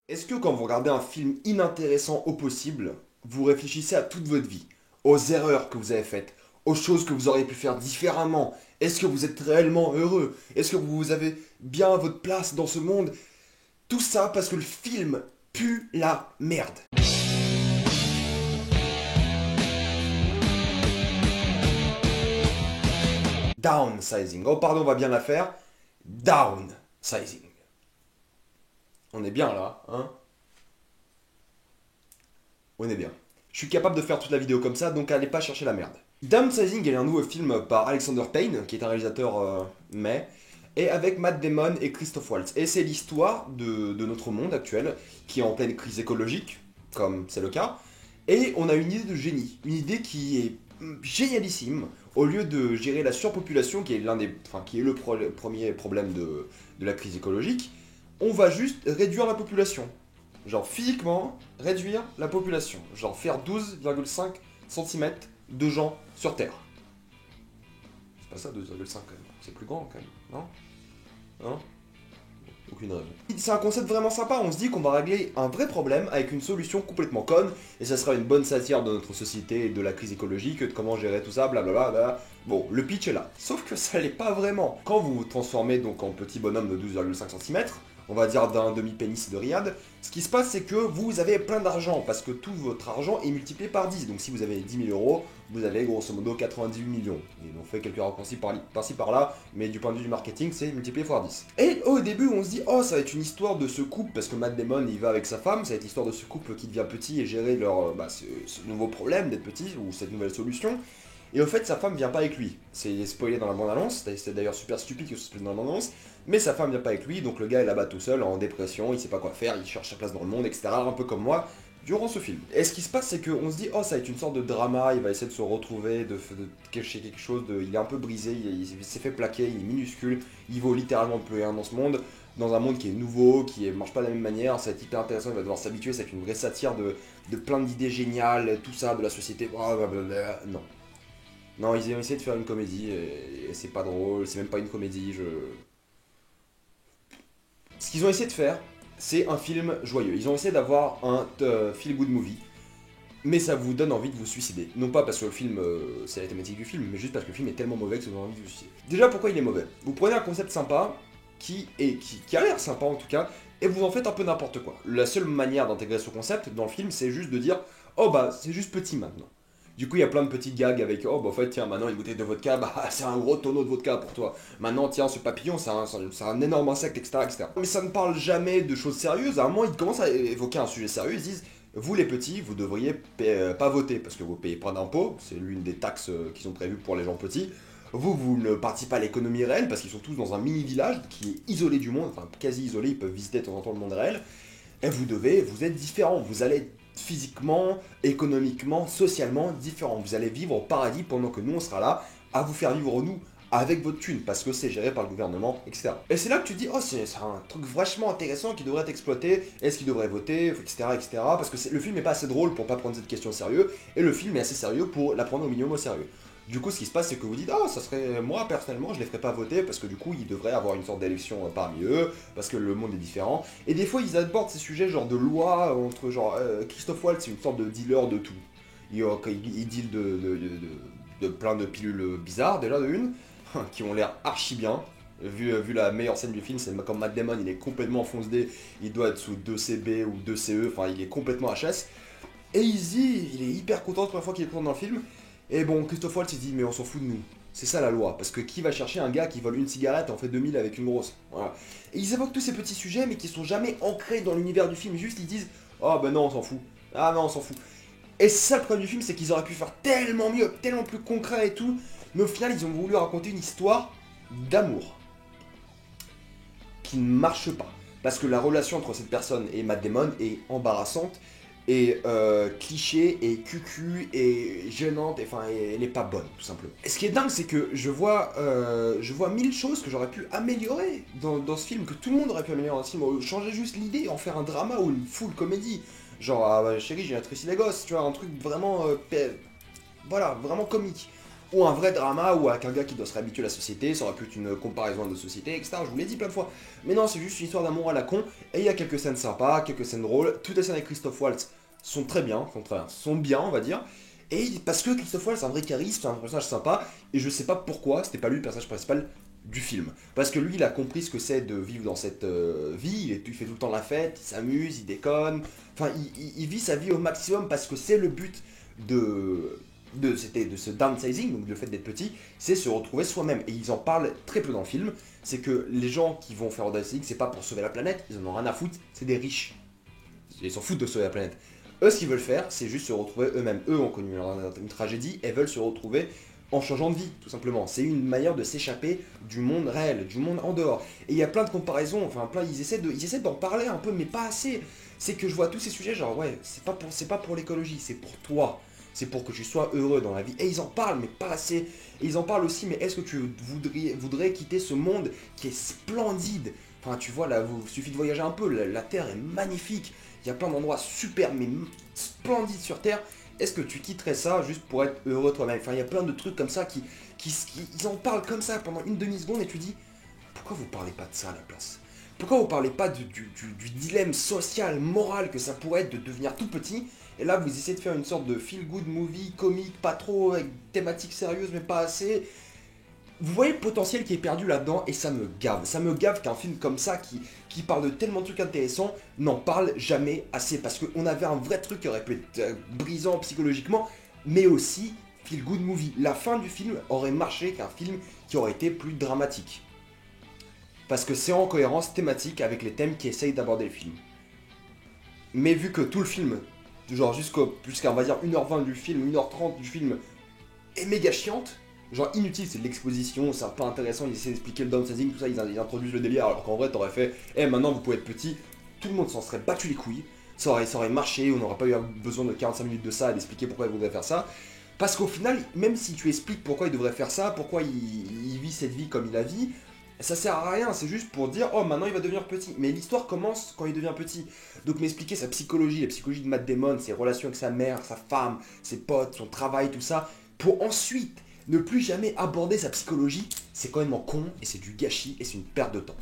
Est-ce que quand vous regardez un film inintéressant au possible, vous réfléchissez à toute votre vie, aux erreurs que vous avez faites, aux choses que vous auriez pu faire différemment? Est-ce que vous êtes réellement heureux? Est-ce que vous avez bien votre place dans ce monde? Tout ça parce que le film pue la merde. Downsizing. Oh pardon, on va bien la faire. Downsizing. On est bien là, hein? On est bien. Je suis capable de faire toute la vidéo comme ça, donc allez pas chercher la merde. Downsizing est un nouveau film par Alexander Payne, qui est un réalisateur et avec Matt Damon et Christoph Waltz. Et c'est l'histoire de notre monde actuel, qui est en pleine crise écologique, comme c'est le cas. Et on a une idée de génie, une idée qui est génialissime. Au lieu de gérer la surpopulation, qui est qui est le premier problème de la crise écologique, on va juste réduire la population. Genre physiquement, réduire la population. Genre faire 12,5 cm de gens sur Terre. C'est pas ça 12,5 quand même. C'est plus grand quand même, non? Non? Aucune raison. C'est un concept vraiment sympa, on se dit qu'on va régler un vrai problème avec une solution complètement conne, et ça sera une bonne satire de notre société et de la crise écologique, de comment gérer tout ça, blablabla. Bla. Bon, le pitch est là. Sauf que ça l'est pas vraiment. Quand vous vous transformez donc en petit bonhomme de 12,5 cm, on va dire d'un demi-pénis de Riyad, ce qui se passe c'est que vous avez plein d'argent, parce que tout votre argent est multiplié par 10. Donc si vous avez 10 000 euros, vous avez grosso modo 98 millions. Et on fait quelques raccourcis par-ci par-là, mais du point de vue du marketing, c'est multiplié par 10. Et au début, on se dit, oh, ça va être une histoire de ce couple, parce que Matt Damon, il va avec sa femme, ça va être l'histoire de ce couple qui devient petit et gérer ce nouveau problème d'être petit, ou cette nouvelle solution. Et au fait, sa femme vient pas avec lui. C'est spoilé dans la bande-annonce, c'est d'ailleurs super stupide que ce soit dans la bande-annonce, mais sa femme vient pas avec lui, donc le gars est là-bas tout seul, en dépression, il sait pas quoi faire, il cherche sa place dans le monde, etc., un peu comme moi, durant ce film. Et ce qui se passe, c'est qu'on se dit, oh, ça va être une sorte de drama, il va essayer de se retrouver, de cacher quelque chose, il est un peu brisé, il s'est fait plaquer, il est minuscule, il vaut littéralement plus rien dans ce monde, dans un monde qui est nouveau, qui marche pas de la même manière, ça va être hyper intéressant, il va devoir s'habituer, ça va être une vraie satire de plein d'idées géniales, tout ça, de la société, blablabla. Non. Non, ils ont essayé de faire une comédie, et c'est pas drôle, c'est même pas une comédie, Ce qu'ils ont essayé de faire, c'est un film joyeux. Ils ont essayé d'avoir un feel-good movie, mais ça vous donne envie de vous suicider. Non pas parce que le film, c'est la thématique du film, mais juste parce que le film est tellement mauvais que ça vous donne envie de vous suicider. Déjà, pourquoi il est mauvais? Vous prenez un concept sympa, qui a l'air sympa en tout cas, et vous en faites un peu n'importe quoi. La seule manière d'intégrer ce concept dans le film, c'est juste de dire, oh bah, c'est juste petit maintenant. Du coup, il y a plein de petites gags avec oh, bah, en fait, tiens, maintenant une bouteille de vodka, bah, c'est un gros tonneau de vodka pour toi. Maintenant, tiens, ce papillon, c'est un énorme insecte, etc., etc. Mais ça ne parle jamais de choses sérieuses. À un moment, ils commencent à évoquer un sujet sérieux. Ils disent vous, les petits, vous devriez pas voter parce que vous payez pas d'impôts. C'est l'une des taxes qui sont prévues pour les gens petits. Vous ne participez pas à l'économie réelle parce qu'ils sont tous dans un mini-village qui est isolé du monde, enfin quasi isolé, ils peuvent visiter de temps en temps le monde réel. Et vous êtes différents, vous allez être physiquement, économiquement, socialement différents. Vous allez vivre au paradis pendant que nous on sera là à vous faire vivre nous avec votre thune parce que c'est géré par le gouvernement, etc. Et c'est là que tu te dis, oh c'est un truc vachement intéressant qui devrait être exploité, est-ce qu'il devrait voter, etc. etc. parce que le film n'est pas assez drôle pour pas prendre cette question au sérieux, et le film est assez sérieux pour la prendre au minimum au sérieux. Du coup, ce qui se passe, c'est que vous dites, ah, ça serait, moi personnellement, je les ferais pas voter parce que du coup, ils devraient avoir une sorte d'élection parmi eux, parce que le monde est différent. Et des fois, ils abordent ces sujets, genre de loi, entre genre, Christophe Waltz, c'est une sorte de dealer de tout. Il deal de plein de pilules bizarres, déjà de une, qui ont l'air archi bien. Vu la meilleure scène du film, c'est comme Matt Damon, il est complètement foncé, il doit être sous 2 CB ou 2 CE, enfin, il est complètement HS. Et Easy, il est hyper content la première fois qu'il est content dans le film. Et bon, Christophe Waltz il dit mais on s'en fout de nous. C'est ça la loi, parce que qui va chercher un gars qui vole une cigarette et en fait 2000 avec une grosse. Voilà. Et ils évoquent tous ces petits sujets mais qui sont jamais ancrés dans l'univers du film, juste ils disent oh ben non on s'en fout. Ah non on s'en fout. Et c'est ça le problème du film, c'est qu'ils auraient pu faire tellement mieux, tellement plus concret et tout, mais au final ils ont voulu raconter une histoire d'amour qui ne marche pas. Parce que la relation entre cette personne et Matt Damon est embarrassante, et cliché, et cucu, et gênante, et enfin, elle est pas bonne, tout simplement. Et ce qui est dingue, c'est que je vois 1000 choses que j'aurais pu améliorer dans ce film, que tout le monde aurait pu améliorer dans ce film, changer juste l'idée, en faire un drama ou une full comédie. Genre, ah, bah, chérie, j'ai un Tracy Lagos, tu vois, un truc vraiment, voilà, vraiment comique. ou un vrai drama, ou avec un gars qui doit se réhabituer à la société, ça aurait pu être une comparaison à notre société, etc. Je vous l'ai dit plein de fois. Mais non, c'est juste une histoire d'amour à la con, et il y a quelques scènes sympas, quelques scènes drôles, toutes les scènes avec Christophe Waltz sont très bien, sont bien, on va dire. Et parce que Christophe Waltz a un vrai charisme, c'est un personnage sympa, et je sais pas pourquoi, c'était pas lui le personnage principal du film. Parce que lui, il a compris ce que c'est de vivre dans cette vie, il fait tout le temps la fête, il s'amuse, il déconne, enfin, il vit sa vie au maximum parce que c'est le but de ce downsizing, donc le fait d'être petit, c'est se retrouver soi-même. Et ils en parlent très peu dans le film, c'est que les gens qui vont faire le downsizing, c'est pas pour sauver la planète, ils en ont rien à foutre, c'est des riches. Ils s'en foutent de sauver la planète. Eux, ce qu'ils veulent faire, c'est juste se retrouver eux-mêmes. Eux ont connu une tragédie et veulent se retrouver en changeant de vie, tout simplement. C'est une manière de s'échapper du monde réel, du monde en dehors. Et il y a plein de comparaisons, enfin ils essaient d'en parler un peu, mais pas assez. C'est que je vois tous ces sujets, genre ouais, c'est pas pour l'écologie, c'est pour toi. C'est pour que tu sois heureux dans la vie. Et ils en parlent, mais pas assez. Et ils en parlent aussi, mais est-ce que tu voudrais quitter ce monde qui est splendide? Enfin, tu vois, là, il suffit de voyager un peu, la Terre est magnifique. Il y a plein d'endroits super, mais splendides sur Terre. Est-ce que tu quitterais ça juste pour être heureux toi-même? Enfin, il y a plein de trucs comme ça ils en parlent comme ça pendant une demi-seconde et tu dis, pourquoi vous parlez pas de ça à la place? Pourquoi vous parlez pas du dilemme social, moral que ça pourrait être de devenir tout petit? Et là, vous essayez de faire une sorte de feel-good movie, comique, pas trop, avec thématique sérieuse, mais pas assez. Vous voyez le potentiel qui est perdu là-dedans, et ça me gave. Ça me gave qu'un film comme ça, qui parle de tellement de trucs intéressants, n'en parle jamais assez. Parce qu'on avait un vrai truc qui aurait pu être brisant psychologiquement, mais aussi feel-good movie. La fin du film aurait marché qu'un film qui aurait été plus dramatique. Parce que c'est en cohérence thématique avec les thèmes qui essayent d'aborder le film. Mais vu que tout le film, genre jusqu'à on va dire 1h20 du film, 1h30 du film, est méga chiante, genre inutile, c'est de l'exposition, c'est pas intéressant, ils essaient d'expliquer le downsizing, tout ça, ils introduisent le délire, alors qu'en vrai t'aurais fait, maintenant vous pouvez être petit, tout le monde s'en serait battu les couilles, ça aurait marché, on n'aurait pas eu besoin de 45 minutes de ça, d'expliquer pourquoi ils voudraient faire ça. Parce qu'au final, même si tu expliques pourquoi il devrait faire ça, pourquoi il vit cette vie comme il la vit, ça sert à rien, c'est juste pour dire oh maintenant il va devenir petit. Mais l'histoire commence quand il devient petit. Donc m'expliquer sa psychologie, la psychologie de Matt Damon, ses relations avec sa mère, sa femme, ses potes, son travail, tout ça, pour ensuite ne plus jamais aborder sa psychologie, c'est quand même con et c'est du gâchis et c'est une perte de temps.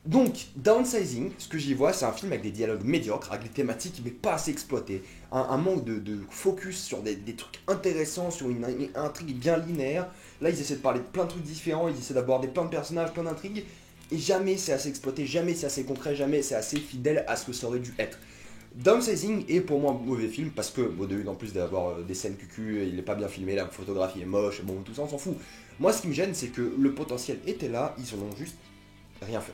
Donc, Downsizing, ce que j'y vois, c'est un film avec des dialogues médiocres, avec des thématiques mais pas assez exploitées, un manque de focus sur des trucs intéressants, sur une intrigue bien linéaire. Là, ils essaient de parler de plein de trucs différents, ils essaient d'aborder plein de personnages, plein d'intrigues, et jamais c'est assez exploité, jamais c'est assez concret, jamais c'est assez fidèle à ce que ça aurait dû être. Downsizing est pour moi un mauvais film parce que, en plus d'avoir des scènes cucu, il est pas bien filmé, la photographie est moche, bon, tout ça on s'en fout. Moi, ce qui me gêne, c'est que le potentiel était là, ils en ont juste rien fait.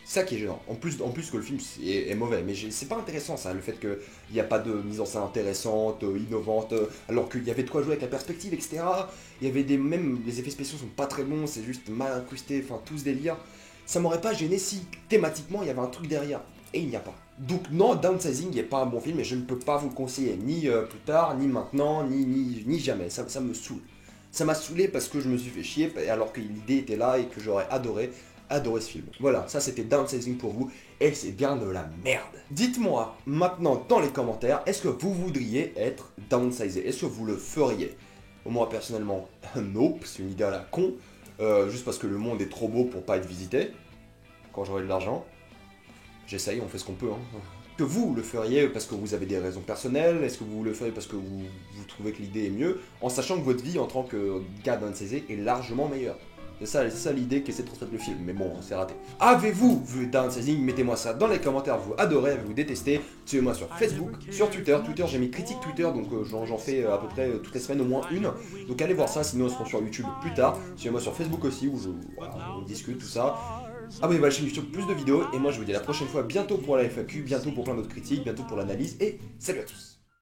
C'est ça qui est gênant. En plus que le film est mauvais. Mais c'est pas intéressant ça, le fait qu'il n'y a pas de mise en scène intéressante, innovante, alors qu'il y avait de quoi jouer avec la perspective, etc. Il y avait même les effets spéciaux sont pas très bons, c'est juste mal incrusté, enfin tout ce délire. Ça m'aurait pas gêné si thématiquement il y avait un truc derrière. Et il n'y a pas. Donc non, Downsizing n'est pas un bon film et je ne peux pas vous le conseiller, ni plus tard, ni maintenant, ni jamais. Ça me saoule. Ça m'a saoulé parce que je me suis fait chier alors que l'idée était là et que j'aurais adoré ce film. Voilà, ça c'était Downsizing pour vous, et c'est bien de la merde. Dites-moi maintenant dans les commentaires, est-ce que vous voudriez être downsizé? Est-ce que vous le feriez? Moi personnellement, nope, c'est une idée à la con, juste parce que le monde est trop beau pour pas être visité. Quand j'aurai de l'argent, j'essaye, on fait ce qu'on peut. Que vous le feriez parce que vous avez des raisons personnelles? Est-ce que vous le feriez parce que vous trouvez que l'idée est mieux? En sachant que votre vie en tant que gars downsizé est largement meilleure. C'est ça l'idée qu'essaie de transmettre le film, mais bon, c'est raté. Avez-vous vu Downsizing? Mettez-moi ça dans les commentaires, vous adorez, vous détestez. Suivez-moi sur Facebook, sur Twitter. Twitter, j'ai mis critique Twitter, donc j'en fais à peu près toutes les semaines au moins une. Donc allez voir ça, sinon on se rend sur YouTube plus tard. Suivez-moi sur Facebook aussi, où on discute, tout ça. Abonnez-vous à la chaîne YouTube pour plus de vidéos, et moi je vous dis à la prochaine fois, bientôt pour la FAQ, bientôt pour plein d'autres critiques, bientôt pour l'analyse, et salut à tous.